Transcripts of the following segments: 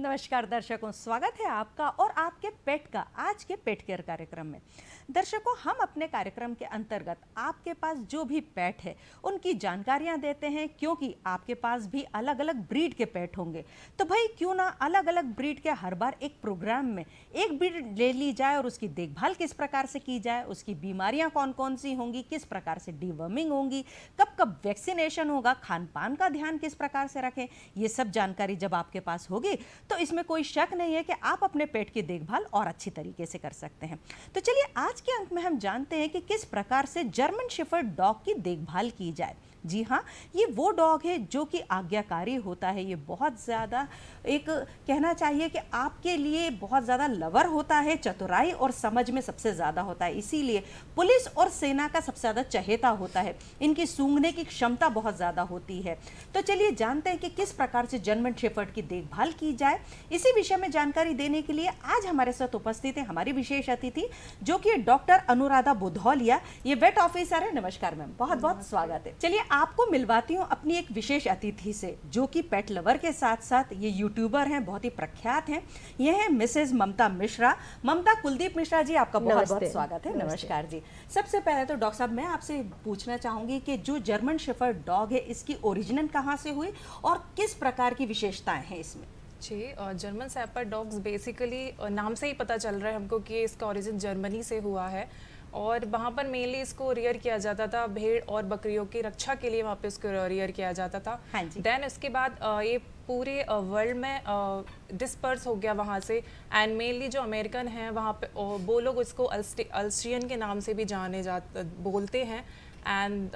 नमस्कार दर्शकों, स्वागत है आपका और आपके पेट का आज के पेट केयर कार्यक्रम में। दर्शकों, हम अपने कार्यक्रम के अंतर्गत आपके पास जो भी पेट है उनकी जानकारियां देते हैं, क्योंकि आपके पास भी अलग अलग ब्रीड के पेट होंगे। तो भाई क्यों ना अलग अलग ब्रीड के हर बार एक प्रोग्राम में एक ब्रीड ले ली जाए और उसकी देखभाल किस प्रकार से की जाए, उसकी बीमारियां कौन कौन सी होंगी, किस प्रकार से डीवर्मिंग होंगी, कब कब वैक्सीनेशन होगा, खान पान का ध्यान किस प्रकार से रखें, ये सब जानकारी जब आपके पास होगी तो इसमें कोई शक नहीं है कि आप अपने पेट की देखभाल और अच्छी तरीके से कर सकते हैं। तो चलिए आज के अंक में हम जानते हैं कि किस प्रकार से जर्मन शेफर्ड डॉग की देखभाल की जाए। जी हाँ, ये वो डॉग है जो कि आज्ञाकारी होता है। ये बहुत ज़्यादा एक कहना चाहिए कि आपके लिए बहुत ज़्यादा लवर होता है, चतुराई और समझ में सबसे ज़्यादा होता है, इसीलिए पुलिस और सेना का सबसे ज़्यादा चहेता होता है। इनकी सूंघने की क्षमता बहुत ज़्यादा होती है। तो चलिए जानते हैं कि किस प्रकार से जर्मन शेफर्ड की देखभाल की जाए। इसी विषय में जानकारी देने के लिए आज हमारे साथ उपस्थित है हमारी विशेष अतिथि, जो कि डॉक्टर अनुराधा बुधौलिया, ये वेट ऑफिसर है। नमस्कार मैम, बहुत बहुत स्वागत है। चलिए आपको मिलवाती हूँ अपनी एक विशेष अतिथि से, जो कि पेट लवर के साथ साथ ये यूट्यूबर हैं, बहुत ही प्रख्यात हैं। ये हैं मिसेज ममता मिश्रा। ममता कुलदीप मिश्रा जी, आपका बहुत बहुत स्वागत है। नमस्कार जी। सबसे पहले तो डॉक्टर साहब, मैं आपसे पूछना चाहूंगी कि जो जर्मन शेफर्ड डॉग है, इसकी ओरिजिनल कहाँ से हुई और किस प्रकार की विशेषताएं हैं इसमें? जी, जर्मन शेफर्ड डॉग्स बेसिकली नाम से ही पता चल रहा है हमको कि इसका ओरिजिन जर्मनी से हुआ है और वहाँ पर मेनली इसको रियर किया जाता था, भेड़ और बकरियों की रक्षा के लिए वहाँ पे इसको रियर किया जाता था। हाँ जी। देन उसके बाद ये पूरे वर्ल्ड में डिस्पर्स हो गया वहाँ से, एंड मेनली जो अमेरिकन हैं वहाँ पे वो लोग इसको अल्स्ट्रियन के नाम से भी बोलते हैं। एंड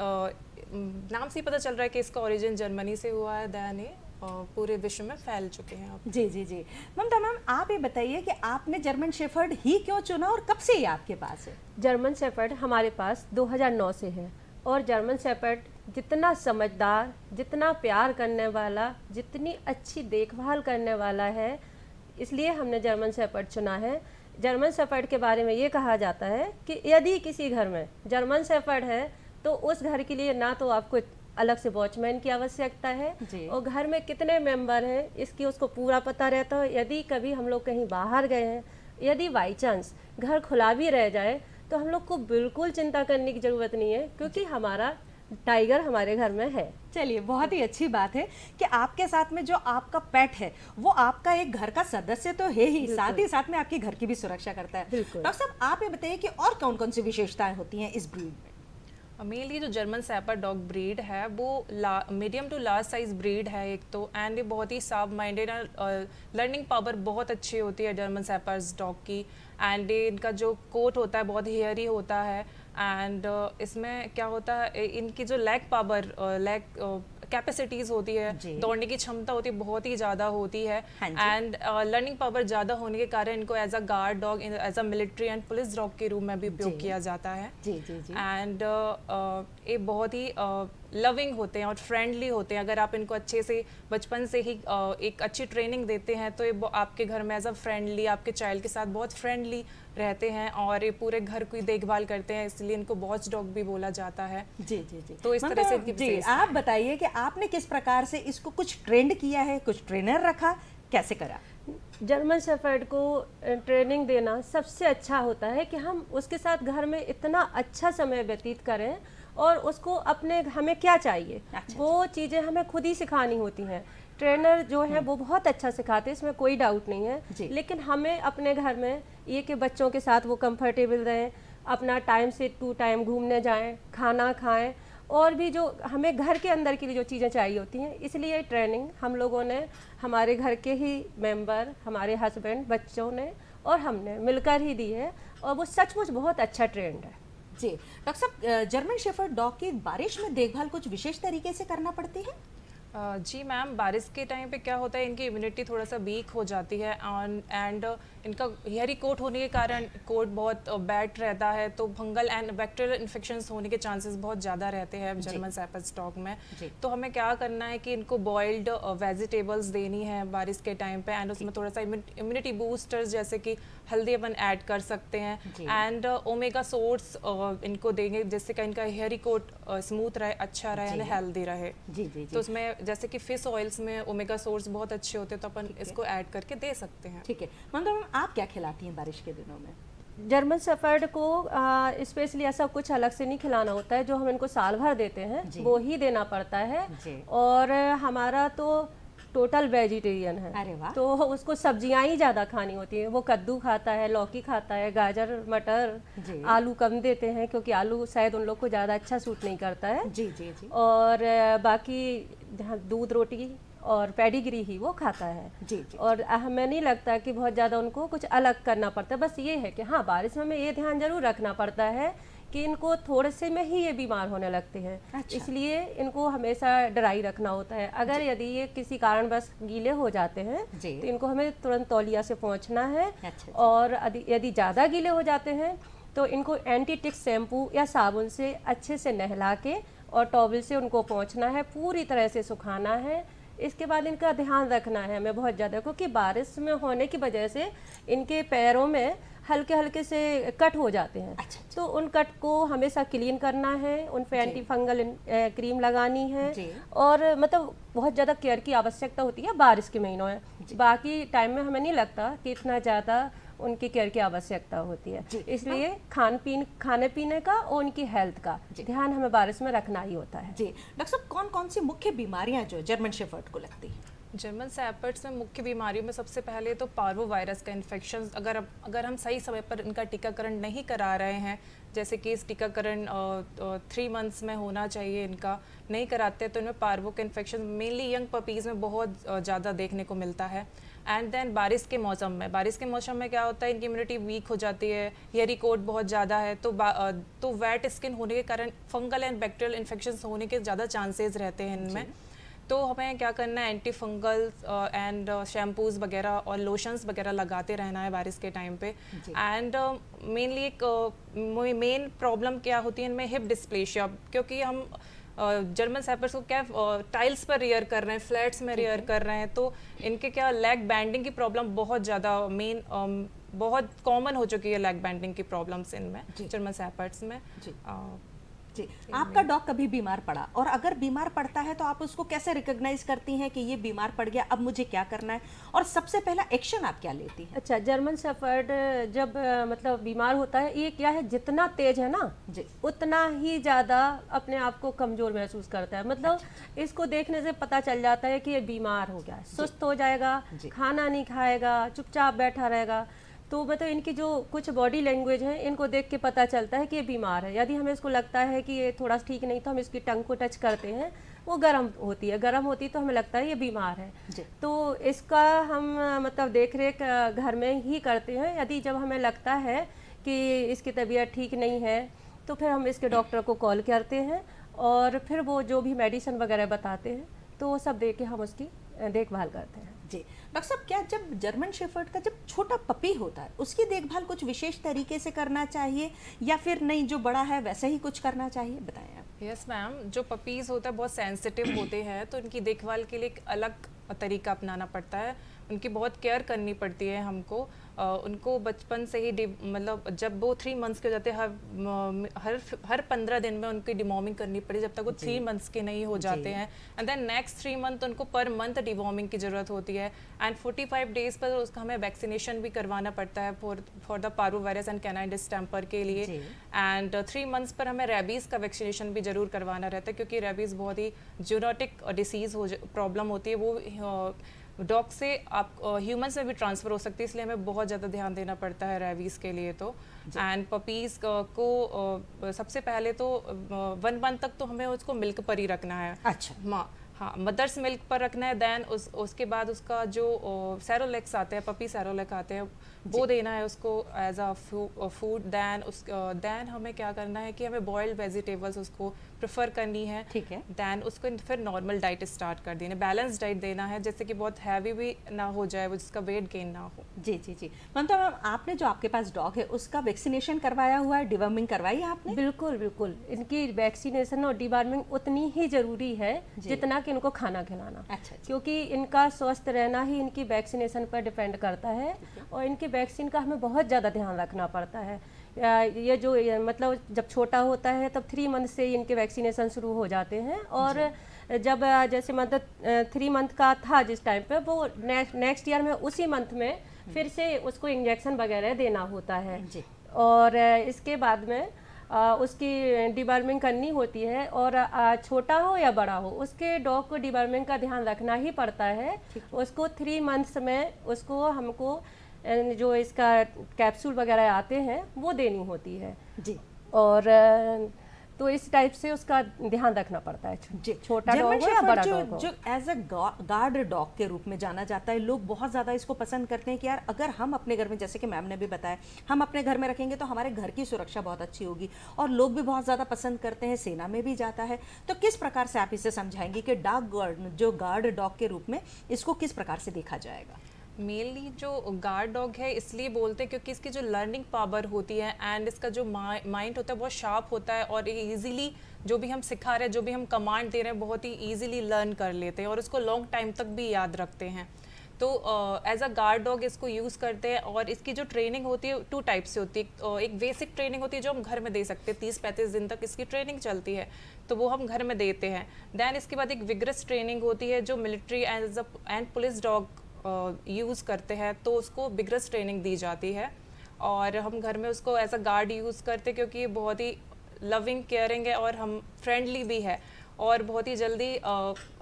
नाम से ही पता चल रहा है कि इसका ओरिजिन जर्मनी से हुआ है। देन ये पूरे विश्व में फैल चुके हैं अब। जी जी जी। ममता मैम, आप ये बताइए कि आपने जर्मन शेफर्ड ही क्यों चुना और कब से ये आपके पास है? जर्मन शेफर्ड हमारे पास 2009 से है और जर्मन शेफर्ड जितना समझदार, जितना प्यार करने वाला, जितनी अच्छी देखभाल करने वाला है, इसलिए हमने जर्मन शेफर्ड चुना है। जर्मन शेफर्ड के बारे में ये कहा जाता है कि यदि किसी घर में जर्मन शेफर्ड है तो उस घर के लिए ना तो आपको अलग से वॉचमैन की आवश्यकता है और घर में कितने मेंबर हैं इसकी उसको पूरा पता रहता है। यदि कभी हम लोग कहीं बाहर गए हैं, यदि बाई चांस घर खुला भी रह जाए तो हम लोग को बिल्कुल चिंता करने की ज़रूरत नहीं है, क्योंकि हमारा टाइगर हमारे घर में है। चलिए, बहुत ही अच्छी बात है कि आपके साथ में जो आपका पेट है वो आपका एक घर का सदस्य तो है ही, साथ ही साथ में आपके घर की भी सुरक्षा करता है। डॉक्टर साहब, आप ये बताइए कि और कौन कौन सी विशेषताएं होती हैं इस ब्रीड में? मेनली जो जर्मन शेफर्ड डॉग ब्रीड है वो medium to large size breed है एक तो, एंड ये बहुत ही साफ माइंडेड और लर्निंग पावर बहुत अच्छी होती है जर्मन शेफर्ड डॉग की। एंड इनका जो कोट होता है बहुत हेयरी होता है। एंड इसमें क्या होता है, इनकी जो लेग पावर, लेग कैपेसिटीज होती है, दौड़ने की क्षमता होती है, बहुत ही ज़्यादा होती है। एंड लर्निंग पावर ज़्यादा होने के कारण इनको as a guard dog, as a military and police dog के रूप में भी उपयोग किया जाता है। एंड ये बहुत ही लविंग होते हैं और फ्रेंडली होते हैं। अगर आप इनको अच्छे से बचपन से ही एक अच्छी ट्रेनिंग देते हैं तो ये आपके घर में एज अ फ्रेंडली, आपके चाइल्ड के साथ बहुत फ्रेंडली रहते हैं और ये पूरे घर की देखभाल करते हैं, इसलिए इनको वॉच डॉग भी बोला जाता है। जी जी जी। तो इस तरह से जी, आप बताइए कि आपने किस प्रकार से इसको कुछ ट्रेंड किया है, कुछ ट्रेनर रखा, कैसे करा? जर्मन शेफर्ड को ट्रेनिंग देना सबसे अच्छा होता है कि हम उसके साथ घर में इतना अच्छा समय व्यतीत करें और उसको हमें क्या चाहिए वो चीज़ें हमें खुद ही सिखानी होती हैं। ट्रेनर जो है वो बहुत अच्छा सिखाते हैं, इसमें कोई डाउट नहीं है, लेकिन हमें अपने घर में ये कि बच्चों के साथ वो कंफर्टेबल रहें, अपना टाइम से टू टाइम घूमने जाएं, खाना खाएं, और भी जो हमें घर के अंदर की भी जो चीज़ें चाहिए होती हैं। इसलिए ट्रेनिंग हम लोगों ने, हमारे घर के ही मेंबर, हमारे हस्बैंड, बच्चों ने और हमने मिलकर ही दी है और वो सचमुच बहुत अच्छा ट्रेंड है। जी डॉक्टर साहब, जर्मन शेफर्ड डॉग की बारिश में देखभाल कुछ विशेष तरीके से करना पड़ती है? जी मैम, बारिश के टाइम पे क्या होता है, इनकी इम्यूनिटी थोड़ा सा वीक हो जाती है एंड इनका हेयरी कोट होने के कारण कोट बहुत बैड रहता है, तो फंगल एंड बैक्टीरियल इन्फेक्शंस होने के चांसेस बहुत ज़्यादा रहते हैं जर्मन शेफर्ड डॉग में। तो हमें क्या करना है कि इनको बॉइल्ड वेजिटेबल्स देनी है बारिश के टाइम पे, एंड उसमें थोड़ा सा इम्यूनिटी बूस्टर्स जैसे कि हल्दी अपन ऐड कर सकते हैं, एंड ओमेगा सोर्स इनको देंगे जिससे कि इनका हेयरी कोट स्मूथ रहे, अच्छा रहे, हेल्दी रहे। जी जी जी। तो उसमें जैसे कि फिश ऑयल्स में ओमेगा सोर्स बहुत अच्छे होते हैं, तो अपन इसको ऐड करके दे सकते हैं। ठीक है। ममता मैम, आप क्या खिलाती हैं बारिश के दिनों में? जर्मन शेफर्ड को स्पेशली ऐसा कुछ अलग से नहीं खिलाना होता है, जो हम इनको साल भर देते हैं वो ही देना पड़ता है। और हमारा तो टोटल वेजिटेरियन है। अरे वाह। तो उसको सब्जियां ही ज़्यादा खानी होती है। वो कद्दू खाता है, लौकी खाता है, गाजर, मटर, आलू कम देते हैं क्योंकि आलू शायद उन लोग को ज़्यादा अच्छा सूट नहीं करता है। जी जी जी। और बाकी दूध, रोटी और पेडिग्री ही वो खाता है। जी जी। और हमें नहीं लगता कि बहुत ज़्यादा उनको कुछ अलग करना पड़ता है। बस ये है कि हाँ, बारिश में हमें ये ध्यान जरूर रखना पड़ता है कि इनको थोड़े से में ही ये बीमार होने लगते हैं। अच्छा। इसलिए इनको हमेशा ड्राई रखना होता है। अगर यदि ये किसी कारणवश गीले हो जाते हैं तो इनको हमें तुरंत तौलिया से पोंछना है। अच्छा। और यदि ज़्यादा गीले हो जाते हैं तो इनको एंटीटिक शैम्पू या साबुन से अच्छे से नहला के और टॉवल से उनको पोंछना है, पूरी तरह से सुखाना है। इसके बाद इनका ध्यान रखना है हमें बहुत ज़्यादा, क्योंकि बारिश में होने की वजह से इनके पैरों में हल्के हल्के से कट हो जाते हैं। अच्छा। तो उन कट को हमेशा क्लीन करना है, उन पे एंटी फंगल क्रीम लगानी है। और मतलब बहुत ज़्यादा केयर की आवश्यकता होती है बारिश के महीनों में। बाकी टाइम में हमें नहीं लगता कि इतना ज़्यादा उनकी केयर की आवश्यकता होती है। इसलिए खाने पीने का और उनकी हेल्थ का ध्यान हमें बारिश में रखना ही होता है। जी डॉक्टर साहब, कौन कौन सी मुख्य बीमारियां जो जर्मन शेफर्ड को लगती हैं? जर्मन शेपर्ड्स में मुख्य बीमारियों में सबसे पहले तो पार्वो वायरस का इन्फेक्शन, अगर हम सही समय पर इनका टीकाकरण नहीं करा रहे हैं, जैसे कि इस टीकाकरण 3 मंथ्स में होना चाहिए, इनका नहीं कराते तो इनमें पार्वो का इन्फेक्शन मेनली यंग पपीज़ में बहुत ज़्यादा देखने को मिलता है। एंड देन बारिश के मौसम में क्या होता है, इनकी इम्यूनिटी वीक हो जाती है, हेयरी कोट बहुत ज़्यादा है, तो वेट स्किन होने के कारण फंगल एंड बैक्टीरियल इन्फेक्शन होने के ज़्यादा चांसेस रहते हैं इनमें। तो हमें क्या करना है, एंटी फंगल एंड शैम्पूज़ वगैरह और लोशंस वगैरह लगाते रहना है बारिश के टाइम पे। एंड मेनली एक मेन प्रॉब्लम क्या होती है इनमें, हिप डिस्प्लेशिया, क्योंकि हम जर्मन शेपर्ड्स को क्या टाइल्स पर रियर कर रहे हैं, फ्लैट्स में रियर कर रहे हैं, तो इनके क्या लेग बैंडिंग की प्रॉब्लम बहुत ज़्यादा बहुत कॉमन हो चुकी है, लेग बैंडिंग की प्रॉब्लम्स इनमें जर्मन शेपर्ड्स में। जी। आपका डॉग कभी बीमार पड़ा, और अगर बीमार पड़ता है तो आप उसको कैसे रिकॉग्नाइज करती हैं कि ये बीमार पड़ गया, अब मुझे क्या करना है, और सबसे पहला एक्शन आप क्या लेती हैं? अच्छा, जर्मन शेफर्ड जब मतलब बीमार होता है, ये क्या है, जितना तेज है ना उतना ही ज़्यादा अपने आप को कमज़ोर महसूस करता है। मतलब इसको देखने से पता चल जाता है कि ये बीमार हो गया, सुस्त हो जाएगा, खाना नहीं खाएगा, चुपचाप बैठा रहेगा। तो मतलब इनकी जो कुछ बॉडी लैंग्वेज है, इनको देख के पता चलता है कि ये बीमार है। यदि हमें इसको लगता है कि ये थोड़ा ठीक नहीं, तो हम इसकी टंग को टच करते हैं, वो गर्म होती है, तो हमें लगता है ये बीमार है। तो इसका हम मतलब देख रेख घर में ही करते हैं। यदि जब हमें लगता है कि इसकी तबीयत ठीक नहीं है तो फिर हम इसके डॉक्टर को कॉल करते हैं, और फिर वो जो भी मेडिसिन वगैरह बताते हैं तो वो सब दे के हम उसकी देखभाल करते हैं। जी डॉक्टर साहब, क्या जब जर्मन शेफर्ड का जब छोटा पपी होता है उसकी देखभाल कुछ विशेष तरीके से करना चाहिए, या फिर नहीं जो बड़ा है वैसे ही कुछ करना चाहिए, बताएं आप। यस मैम, जो पपीज़ होता है बहुत सेंसिटिव होते हैं, तो उनकी देखभाल के लिए एक अलग तरीका अपनाना पड़ता है, उनकी बहुत केयर करनी पड़ती है हमको। उनको बचपन से ही मतलब जब वो 3 मंथ्स के हो जाते हैं, हर 15 दिन में उनकी डिवॉर्मिंग करनी पड़ती है, जब तक वो 3 मंथ्स के नहीं हो जाते हैं। एंड देन नेक्स्ट 3 मंथ उनको पर मंथ डिवॉर्मिंग की ज़रूरत होती है। एंड 45 डेज़ पर उसका हमें वैक्सीनेशन भी करवाना पड़ता है for the parvo virus and canine distemper के लिए। एंड 3 मंथ्स पर हमें रेबीज़ का वैक्सीनेशन भी ज़रूर करवाना रहता है, क्योंकि रेबीज़ बहुत ही जूनोटिक डिसीज़ प्रॉब्लम होती है, वो डॉग से आप ह्यूमन्स में भी ट्रांसफ़र हो सकती है, इसलिए हमें बहुत ज़्यादा ध्यान देना पड़ता है रेबीज़ के लिए। तो एंड पपीज़ को सबसे पहले तो 1 मंथ तक तो हमें उसको मिल्क पर ही रखना है। अच्छा। हाँ, मदर्स मिल्क पर रखना है। देन उसके बाद उसका जो सेरोलैक्स आते हैं, पपी सेरोलैक आते हैं, वो देना है उसको एज अ फूड। देन हमें क्या करना है कि हमें बॉइल्ड वेजिटेबल्स उसको प्रेफर करनी है। ठीक है। देन उसको फिर नॉर्मल डाइट स्टार्ट कर देना, बैलेंस डाइट देना है, जैसे कि बहुत हैवी भी ना हो जाए, वो जिसका वेट गेन ना हो। जी जी जी। ममता मैम, आपने जो आपके पास डॉग है उसका वैक्सीनेशन करवाया हुआ है, डिवर्मिंग करवाई है आपने? बिल्कुल बिल्कुल, इनकी वैक्सीनेशन और डिवर्मिंग उतनी ही जरूरी है जितना कि इनको खाना खिलाना। अच्छा। क्योंकि इनका स्वस्थ रहना ही इनकी वैक्सीनेशन पर डिपेंड करता है, और इनकी वैक्सीन का हमें बहुत ज़्यादा ध्यान रखना पड़ता है। ये जो मतलब जब छोटा होता है तब 3 मंथ से इनके वैक्सीनेशन शुरू हो जाते हैं, और जब जैसे मतलब 3 मंथ का था जिस टाइम पे, वो नेक्स्ट ईयर में उसी मंथ में फिर से उसको इंजेक्शन वगैरह देना होता है जी। और इसके बाद में उसकी डिवर्मिंग करनी होती है, और छोटा हो या बड़ा हो उसके डॉग को डिवर्मिंग का ध्यान रखना ही पड़ता है। उसको 3 मंथ्स में उसको हमको जो इसका कैप्सूल वगैरह आते हैं वो देनी होती है जी। और तो इस टाइप से उसका ध्यान रखना पड़ता है, जी। छोटा जर्मन डॉग हो या शेफर्ड बड़ा जो डॉग हो। जो एज अ गार्ड डॉग के रूप में जाना जाता है, लोग बहुत ज़्यादा इसको पसंद करते हैं कि यार अगर हम अपने घर में, जैसे कि मैम ने भी बताया, हम अपने घर में रखेंगे तो हमारे घर की सुरक्षा बहुत अच्छी होगी, और लोग भी बहुत ज़्यादा पसंद करते हैं, सेना में भी जाता है। तो किस प्रकार से आप इसे समझाएंगे कि जो गार्ड डॉग के रूप में इसको किस प्रकार से देखा जाएगा? मेनली जो गार्ड डॉग है इसलिए बोलते हैं क्योंकि इसकी जो लर्निंग पावर होती है एंड इसका जो माइंड होता है बहुत शार्प होता है, और ये इजीली जो भी हम सिखा रहे हैं, जो भी हम कमांड दे रहे हैं, बहुत ही इजीली लर्न कर लेते हैं और उसको लॉन्ग टाइम तक भी याद रखते हैं। तो एज अ गार्ड डॉग इसको यूज़ करते हैं, और इसकी जो ट्रेनिंग होती है 2 टाइप से होती है। एक बेसिक ट्रेनिंग होती है जो हम घर में दे सकते हैं, 30-35 दिन तक इसकी ट्रेनिंग चलती है, तो वो हम घर में देते हैं। दैन इसके बाद एक विग्रस ट्रेनिंग होती है जो military and police dog use करते हैं, तो उसको विग्रस ट्रेनिंग दी जाती है, और हम घर में उसको एज अ गार्ड यूज़ करते हैं क्योंकि ये बहुत ही लविंग केयरिंग है और हम फ्रेंडली भी है, और बहुत ही जल्दी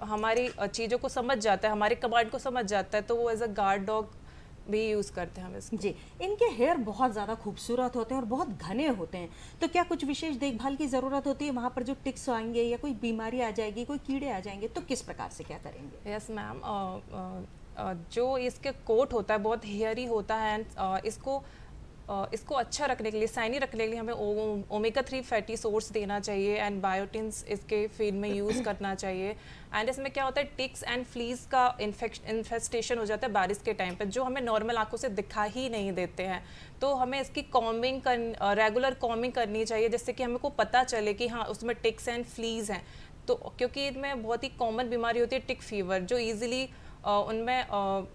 हमारी चीज़ों को समझ जाता है, हमारी कमांड को समझ जाता है, तो वो एज अ गार्ड डॉग भी यूज़ करते हैं हम इसको। जी। इनके हेयर बहुत ज़्यादा खूबसूरत होते हैं और बहुत घने होते हैं, तो क्या कुछ विशेष देखभाल की ज़रूरत होती है? वहाँ पर जो टिक्स आएंगे या कोई बीमारी आ जाएगी, कोई कीड़े आ जाएंगे, तो किस प्रकार से क्या करेंगे? यस मैम, जो इसके कोट होता है बहुत हेयरी होता है, एंड इसको अच्छा रखने के लिए, शाइनी रखने के लिए हमें ओमेगा 3 फैटी सोर्स देना चाहिए, एंड बायोटिन्स इसके फीड में यूज़ करना चाहिए। एंड इसमें क्या होता है, टिक्स एंड फ्लीज का इन्फेस्टेशन हो जाता है बारिश के टाइम पे, जो हमें नॉर्मल आंखों से दिखा ही नहीं देते हैं, तो हमें इसकी रेगुलर कॉमिंग करनी चाहिए, जिससे कि हमें को पता चले कि हाँ उसमें टिक्स एंड फ्लीज हैं। तो क्योंकि इनमें बहुत ही कॉमन बीमारी होती है टिक फीवर, जो ईजिली उनमें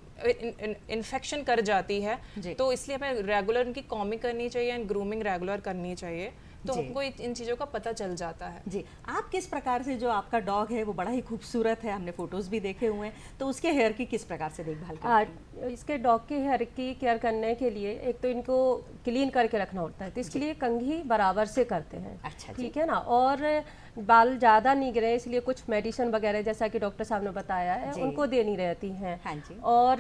इन्फेक्शन कर जाती है, तो इसलिए हमें रेगुलर उनकी कॉमिंग करनी चाहिए एंड ग्रूमिंग रेगुलर करनी चाहिए, तो हमको इन चीज़ों का पता चल जाता है। जी। आप किस प्रकार से, जो आपका डॉग है वो बड़ा ही खूबसूरत है, हमने फोटोज भी देखे हुए हैं, तो उसके हेयर की किस प्रकार से देखभाल करते हैं? इसके डॉग के हेयर की केयर करने के लिए एक तो इनको क्लीन करके रखना होता है, तो इसके लिए कंघी बराबर से करते हैं। अच्छा जी। ठीक है ना, और बाल ज़्यादा नहीं गिरे इसलिए कुछ मेडिसिन वगैरह जैसा कि डॉक्टर साहब ने बताया है उनको देनी रहती हैं। हाँ जी। और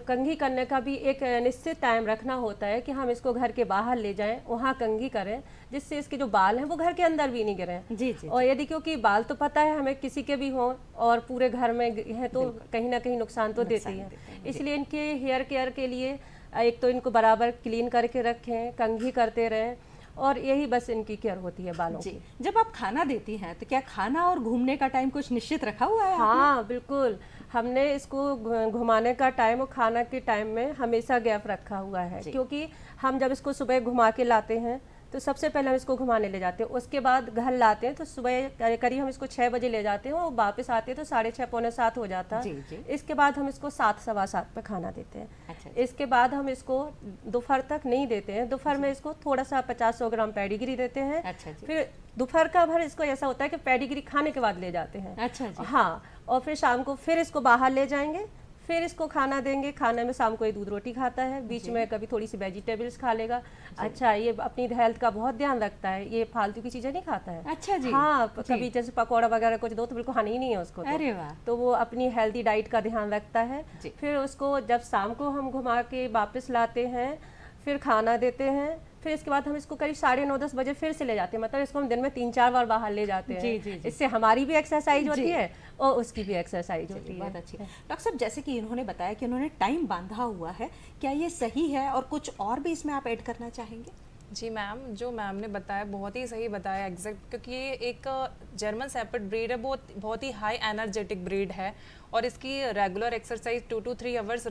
कंघी करने का भी एक निश्चित टाइम रखना होता है कि हम इसको घर के बाहर ले जाएं, वहाँ कंघी करें, जिससे इसके जो बाल हैं वो घर के अंदर भी नहीं गिरें। जी जी। और यदि क्योंकि बाल तो पता है हमें किसी के भी हों और पूरे घर में हैं तो कहीं ना कहीं नुकसान तो देते ही हैं, इसलिए इनके हेयर केयर के लिए एक तो इनको बराबर क्लीन करके रखें, कंघी करते रहें, और यही बस इनकी केयर होती है बालों की। जब आप खाना देती हैं तो क्या खाना और घूमने का टाइम कुछ निश्चित रखा हुआ है? हाँ बिल्कुल, हमने इसको घुमाने का टाइम और खाना के टाइम में हमेशा गैप रखा हुआ है, क्योंकि हम जब इसको सुबह घुमा के लाते हैं तो सबसे पहले हम इसको घुमाने ले जाते हैं, उसके बाद घर लाते हैं तो सुबह करीब हम इसको 6 बजे ले जाते हैं और वापस आते हैं तो 6:30 पौने 7 हो जाता है। इसके बाद हम इसको 7 सवा 7 पे खाना देते हैं। अच्छा। इसके बाद हम इसको दोपहर तक नहीं देते हैं, दोपहर में इसको थोड़ा सा 50-100 ग्राम पेडिग्री देते हैं। अच्छा जी। फिर दोपहर का भर इसको ऐसा होता है कि पेडिग्री खाने के बाद ले जाते हैं। अच्छा जी। हाँ, और फिर शाम को फिर इसको बाहर ले जाएंगे, फिर इसको खाना देंगे, खाने में शाम को ये दूध रोटी खाता है, बीच में कभी थोड़ी सी वेजिटेबल्स खा लेगा। अच्छा, ये अपनी हेल्थ का बहुत ध्यान रखता है, ये फालतू की चीजें नहीं खाता है। अच्छा जी। हाँ, कभी जैसे पकौड़ा वगैरह कुछ दो तो बिल्कुल खाना ही नहीं है उसको तो। अरे वाह। तो वो अपनी हेल्दी डाइट का ध्यान रखता है। फिर उसको जब शाम को हम घुमा के वापस लाते हैं, फिर खाना देते हैं, फिर इसके बाद हम इसको करीब 9:30-10 बजे फिर से ले जाते हैं, मतलब इसको हम दिन में 3-4 बार बाहर ले जाते हैं। जी, जी, जी। इससे हमारी भी एक्सरसाइज होती है और उसकी भी एक्सरसाइज होती है। बहुत अच्छी। डॉक्टर साहब, जैसे कि इन्होंने बताया कि इन्होंने टाइम बांधा हुआ है, क्या ये सही है और कुछ और भी इसमें आप ऐड करना चाहेंगे? जी मैम, जो मैम ने बताया बहुत ही सही बताया एग्जैक्ट, क्योंकि ये एक जर्मन शेफर्ड ब्रीड है, बहुत ही हाई एनर्जेटिक ब्रीड है, और इसकी regular exercise 2 to 3 hours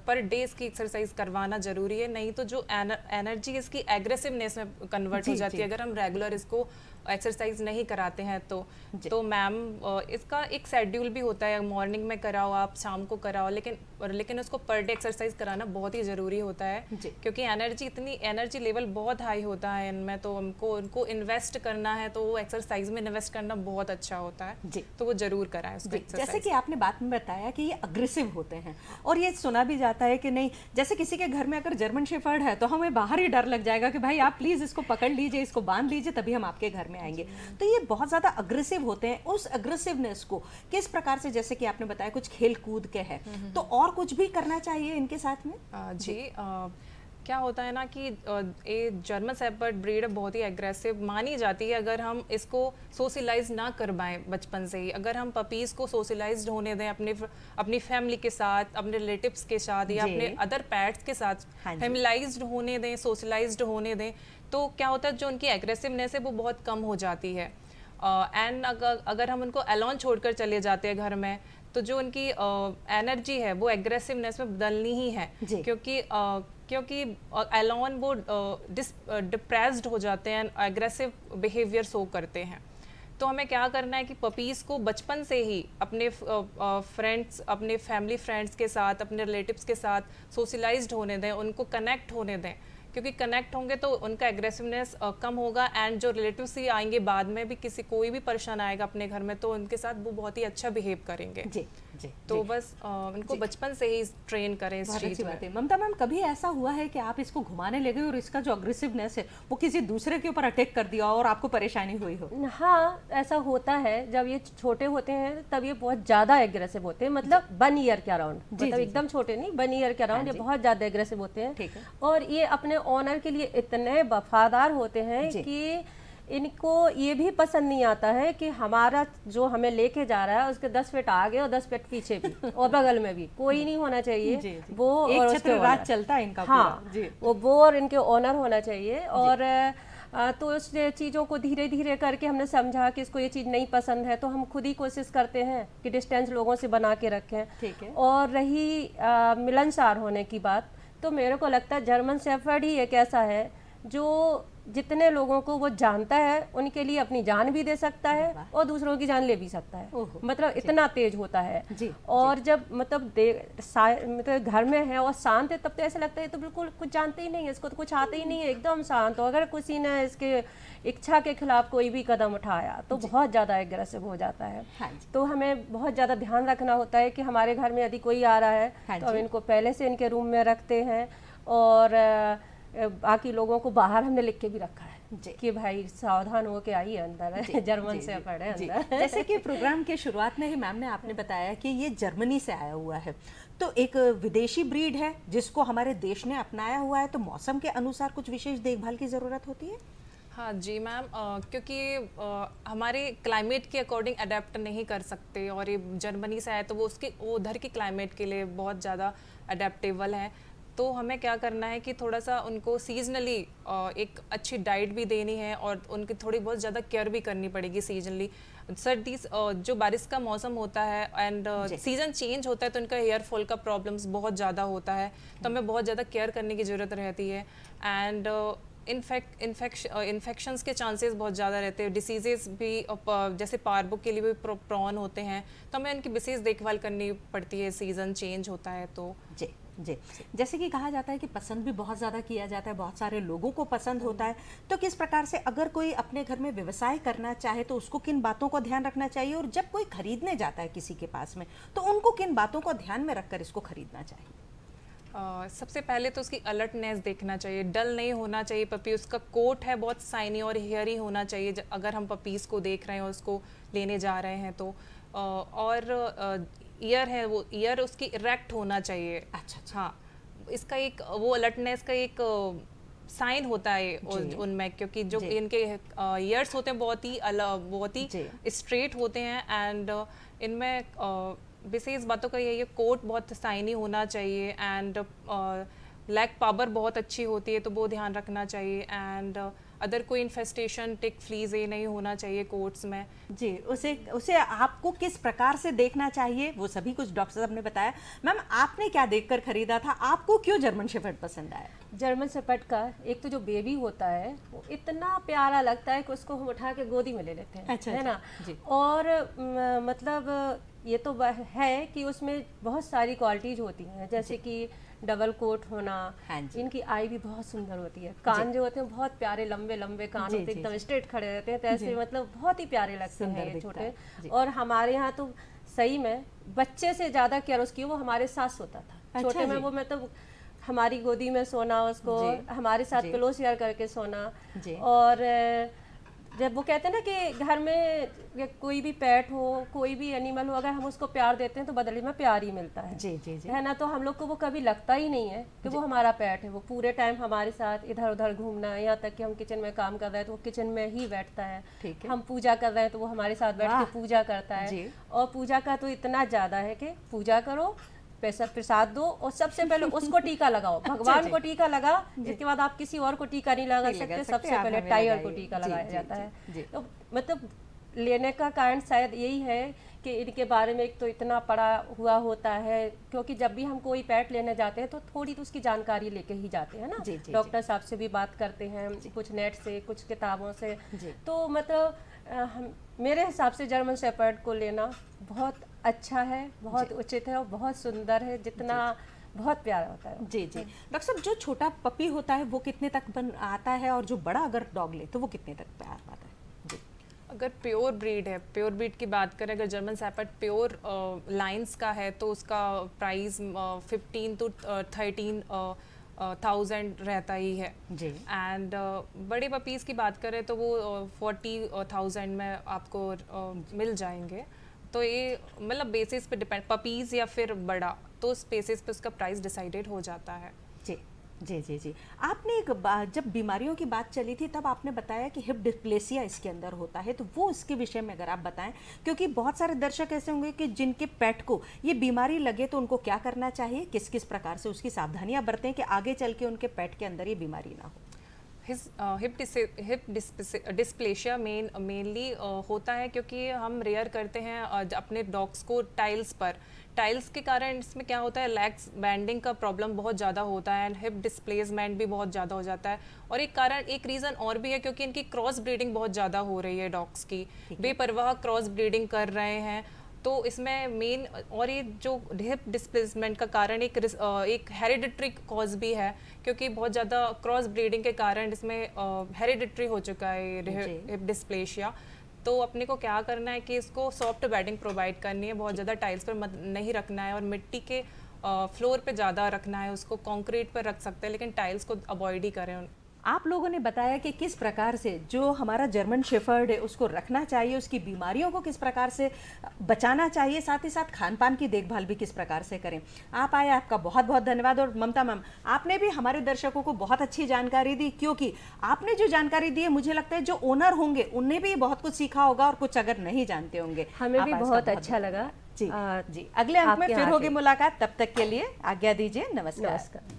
per day इसकी एक्सरसाइज करवाना जरूरी है, नहीं तो जो एनर्जी इसकी एग्रेसिवनेस में कन्वर्ट हो जाती है अगर हम रेगुलर इसको एक्सरसाइज नहीं कराते हैं तो मैम इसका एक शेड्यूल भी होता है, मॉर्निंग में कराओ आप, शाम को कराओ, लेकिन उसको पर डे एक्सरसाइज कराना बहुत ही ज़रूरी होता है क्योंकि एनर्जी लेवल बहुत हाई होता है इनमें, तो हमको उनको इन्वेस्ट करना है तो वो एक्सरसाइज में इन्वेस्ट करना बहुत अच्छा होता है, तो वो जरूर कराएं उसको एक्सरसाइज। जैसे कि आपने बात में बताया कि ये अग्रेसिव होते हैं और ये सुना भी जाता है कि नहीं, जैसे किसी के घर में अगर जर्मन शेफर्ड है तो हमें बाहर ही डर लग जाएगा कि भाई आप प्लीज इसको पकड़ लीजिए, इसको बांध लीजिए, तभी हम आपके घर में आएंगे। तो ये बहुत ज़्यादा अग्रेसिव होते हैं। उस अग्रेसिवनेस को किस प्रकार से, जैसे कि आपने बताया कुछ खेल कूद के है, तो और कुछ भी करना चाहिए इनके साथ में? क्या होता है ना कि ये जर्मन शेफर्ड ब्रीड बहुत ही एग्रेसिव मानी जाती है अगर हम इसको सोशलाइज ना करवाएं बचपन से ही। अगर हम पपीज़ को सोशलाइज्ड होने दें अपनी फैमिली के साथ, अपने रिलेटिव्स के साथ या अपने अदर पेट्स के साथ फैमिलाइज्ड होने दें, सोशलाइज्ड होने दें, तो क्या होता है जो उनकी एग्रेसिवनेस है वो बहुत कम हो जाती है। एंड अगर हम उनको अलोन छोड़कर चले जाते हैं घर में तो जो उनकी एनर्जी है वो एग्रेसिवनेस में बदलनी ही है, क्योंकि अलोन वो डिप्रेस्ड हो जाते हैं, एग्रेसिव बिहेवियर शो करते हैं। तो हमें क्या करना है कि पपीज़ को बचपन से ही अपने फ्रेंड्स, अपने फैमिली फ्रेंड्स के साथ, अपने रिलेटिव्स के साथ सोशलाइज्ड होने दें, उनको कनेक्ट होने दें, क्योंकि कनेक्ट होंगे तो उनका एग्रेसिवनेस कम होगा एंड जो रिलेटिव्स ही आएंगे बाद में भी, कोई भी पर्सन आएगा अपने घर में तो उनके साथ वो बहुत ही अच्छा बिहेव करेंगे। तो बस उनको बचपन से ही ट्रेन करें इस चीज़ में। ममता मैम, कभी ऐसा हुआ है कि आप इसको घुमाने लगे और इसका जो अग्रेसिवनेस है वो किसी दूसरे के ऊपर अटैक कर दिया और आपको परेशानी हुई हो? हाँ, ऐसा होता है। जब ये छोटे होते हैं तब ये बहुत ज़्यादा एग्रेसिव होते हैं, मतलब 1 ईयर के अराउंड, मतलब एकदम छोटे नहीं, 1 ईयर के अराउंड ये बहुत ज़्यादा एग्रेसिव होते हैं। और ये अपने ओनर के लिए इतने वफादार होते हैं कि इनको ये भी पसंद नहीं आता है कि हमारा जो हमें लेके जा रहा है उसके 10 फीट आगे और 10 फीट पीछे भी और बगल में भी कोई नहीं होना चाहिए। वो एक छत्र राज चलता है इनका। हाँ, वो और इनके ओनर होना चाहिए। और तो उस चीज़ों को धीरे धीरे करके हमने समझा कि इसको ये चीज़ नहीं पसंद है, तो हम खुद ही कोशिश करते हैं कि डिस्टेंस लोगों से बना के रखें। और रही मिलनसार होने की बात, तो मेरे को लगता है जर्मन शेफर्ड ही एक ऐसा है जो जितने लोगों को वो जानता है उनके लिए अपनी जान भी दे सकता है और दूसरों की जान ले भी सकता है, मतलब इतना तेज होता है। और जब मतलब घर में है और शांत है तब तो ऐसा लगता है तो बिल्कुल कुछ जानते ही नहीं है, इसको तो कुछ आते ही नहीं है, एकदम शांत। तो अगर किसी ने इसके इच्छा के खिलाफ कोई भी कदम उठाया तो बहुत ज़्यादा एग्रेसिव हो जाता है। तो हमें बहुत ज़्यादा ध्यान रखना होता है कि हमारे घर में यदि कोई आ रहा है तो हम इनको पहले से इनके रूम में रखते हैं और बाकी लोगों को बाहर हमने लिख के भी रखा है कि भाई सावधान हो के आइए अंदर, जर्मन से पढ़े अंदर। जैसे कि प्रोग्राम के शुरुआत में ही मैम ने आपने बताया कि ये जर्मनी से आया हुआ है, तो एक विदेशी ब्रीड है जिसको हमारे देश ने अपनाया हुआ है, तो मौसम के अनुसार कुछ विशेष देखभाल की ज़रूरत होती है? हाँ जी मैम, क्योंकि हमारे क्लाइमेट के अकॉर्डिंग अडेप्ट नहीं कर सकते और ये जर्मनी से आया तो वो उधर की क्लाइमेट के लिए बहुत ज़्यादा अडेप्टेबल है। तो हमें क्या करना है कि थोड़ा सा उनको सीजनली एक अच्छी डाइट भी देनी है और उनकी थोड़ी बहुत ज़्यादा केयर भी करनी पड़ेगी सीजनली। सर्दी जो बारिश का मौसम होता है एंड सीज़न चेंज होता है तो उनका हेयर फॉल का प्रॉब्लम्स बहुत ज़्यादा होता है, तो हमें बहुत ज़्यादा केयर करने की ज़रूरत रहती है। एंड इन्फेक्शंस के चांसेस बहुत ज़्यादा रहते हैं, डिसीजेस भी जैसे पारबो के लिए भी प्रॉन होते हैं, तो हमें उनकी विशेष देखभाल करनी पड़ती है, सीज़न चेंज होता है तो। जी, जैसे कि कहा जाता है कि पसंद भी बहुत ज़्यादा किया जाता है, बहुत सारे लोगों को पसंद होता है, तो किस प्रकार से अगर कोई अपने घर में व्यवसाय करना चाहे तो उसको किन बातों को ध्यान रखना चाहिए, और जब कोई खरीदने जाता है किसी के पास में तो उनको किन बातों को ध्यान में रखकर इसको खरीदना चाहिए? सबसे पहले तो उसकी अलर्टनेस देखना चाहिए, डल नहीं होना चाहिए पपी, उसका कोट है बहुत साइनी और हेयरी होना चाहिए अगर हम पपीज़ को देख रहे हैं और उसको लेने जा रहे हैं तो। और ईयर है वो ईयर उसकी इरेक्ट होना चाहिए। अच्छा। हाँ, इसका एक वो अलर्टनेस का एक साइन होता है उनमें, क्योंकि जो इनके ईयर्स होते हैं बहुत ही स्ट्रेट होते हैं एंड इनमें विशेष बातों का यही है, कोट बहुत साइनी होना चाहिए एंड लेग पावर बहुत अच्छी होती है तो वो ध्यान रखना चाहिए। एंड अदर कोई इन्फेस्टेशन, टिक, फ्लीज ये नहीं होना चाहिए कोट्स में। जी, उसे उसे आपको किस प्रकार से देखना चाहिए वो सभी कुछ डॉक्टर साहब ने बताया। मैम, आपने क्या देखकर खरीदा था, आपको क्यों जर्मन शेफर्ड पसंद आया? जर्मन शेफर्ड का एक तो जो बेबी होता है वो इतना प्यारा लगता है कि उसको हम उठा के गोदी में ले लेते हैं। अच्छा, है ना जी। और मतलब ये तो है कि उसमें बहुत सारी क्वालिटीज होती हैं, जैसे कि डबल कोट होना। हाँ जी। इनकी आई भी बहुत सुंदर होती है, कान जो होते हैं बहुत प्यारे लंबे लंबे कान जी, होते हैं, जी, एकदम जी। स्ट्रेट खड़े रहते हैं, तो ऐसे मतलब बहुत ही प्यारे लगते सुंदर हैं ये दिखता है, छोटे। जी। और हमारे यहाँ तो सही में बच्चे से ज्यादा केयर उसकी वो हमारे साथ सोता था। अच्छा छोटे में जी। वो मतलब हमारी गोदी में सोना, उसको जी, हमारे साथ जी। पिलो शेयर करके सोना। जी। और जब वो कहते हैं ना कि घर में कोई भी पेट हो, कोई भी एनिमल हो, अगर हम उसको प्यार देते हैं तो बदले में प्यार ही मिलता है। जी, जी, जी। है ना, तो हम लोग को वो कभी लगता ही नहीं है कि वो हमारा पेट है। वो पूरे टाइम हमारे साथ इधर उधर घूमना है, यहाँ तक कि हम किचन में काम कर रहे हैं तो वो किचन में ही बैठता है। ठीक है। हम पूजा कर रहे हैं तो वो हमारे साथ बैठ वाह। के पूजा करता जी। है। और पूजा का तो इतना ज्यादा है कि पूजा करो, पैसा प्रसाद दो, और सबसे पहले उसको टीका लगाओ। भगवान जी। को टीका लगा, इसके बाद आप किसी और को टीका नहीं लगा नहीं लगा सकते। सकते, सबसे आप पहले हमें टाइगर लगाइए। को टीका जी, लगाया जी, जाता जी, है। जी। तो मतलब लेने का कारण शायद यही है कि इनके बारे में एक तो इतना पढ़ा हुआ होता है, क्योंकि जब भी हम कोई पेट लेने जाते हैं तो थोड़ी तो उसकी जानकारी लेके ही जाते हैं ना। जी, जी, डॉक्टर साहब से भी बात करते हैं, कुछ नेट से, कुछ किताबों से। जी। तो मतलब मेरे हिसाब से जर्मन शेफर्ड को लेना बहुत अच्छा है, बहुत उचित है और बहुत सुंदर है, जितना बहुत प्यारा होता है। जी, जी। डॉक्टर साहब, जो छोटा पपी होता है वो कितने तक बन आता है, और जो बड़ा अगर डॉग ले तो वो कितने तक पे आ पाता है? जी। अगर प्योर ब्रीड है, प्योर ब्रीड की बात करें, अगर जर्मन शेफर्ड प्योर लाइन्स का है तो उसका प्राइस 15 to 13,000 रहता ही है। जी। एंड बड़े पपीज़ की बात करें तो वो 40,000 में आपको मिल जाएंगे। तो ये मतलब बेसिस पे डिपेंड, पपीज़ या फिर बड़ा, तो उस बेसिस पे उसका प्राइस डिसाइडेड हो जाता है। जी, जी, जी, जी। आपने जब बीमारियों की बात चली थी तब आपने बताया कि हिप डिस्प्लेसिया इसके अंदर होता है, तो वो उसके विषय में अगर आप बताएं, क्योंकि बहुत सारे दर्शक ऐसे होंगे कि जिनके पेट को ये बीमारी लगे तो उनको क्या करना चाहिए, किस किस प्रकार से उसकी सावधानियां बरतें कि आगे चल के उनके पेट के अंदर ये बीमारी ना हो। हिप डिस्प्लेशिया मेनली होता है क्योंकि हम रेयर करते हैं अपने डॉग्स को टाइल्स के कारण। इसमें क्या होता है, लेग्स बैंडिंग का प्रॉब्लम बहुत ज़्यादा होता है एंड हिप डिस्प्लेसमेंट भी बहुत ज़्यादा हो जाता है। और एक रीज़न और भी है क्योंकि इनकी क्रॉस ब्रीडिंग बहुत ज़्यादा हो रही है डॉग्स की, बेपरवाह क्रॉस ब्रीडिंग कर रहे हैं। तो इसमें मेन और ये जो हिप डिस्प्लेसमेंट का कारण एक हेरिडिटरी कॉज भी है, क्योंकि बहुत ज़्यादा क्रॉस ब्रीडिंग के कारण इसमें हेरिडिटरी हो चुका है हिप डिस्प्लेशिया। तो अपने को क्या करना है कि इसको सॉफ्ट बेडिंग प्रोवाइड करनी है, बहुत ज़्यादा टाइल्स पर नहीं रखना है और मिट्टी के फ्लोर पे ज़्यादा रखना है। उसको कंक्रीट पर रख सकते हैं लेकिन टाइल्स को अवॉइड ही करें। आप लोगों ने बताया कि किस प्रकार से जो हमारा जर्मन शेफर्ड है उसको रखना चाहिए, उसकी बीमारियों को किस प्रकार से बचाना चाहिए, साथ ही साथ खान पान की देखभाल भी किस प्रकार से करें। आप आए, आपका बहुत बहुत धन्यवाद। और ममता मैम, आपने भी हमारे दर्शकों को बहुत अच्छी जानकारी दी, क्योंकि आपने जो जानकारी दी है मुझे लगता है जो ओनर होंगे उनने भी बहुत कुछ सीखा होगा और कुछ अगर नहीं जानते होंगे। हमें भी बहुत अच्छा लगा। जी जी। अगले अंक में फिर होगी मुलाकात, तब तक के लिए आज्ञा दीजिए। नमस्कार।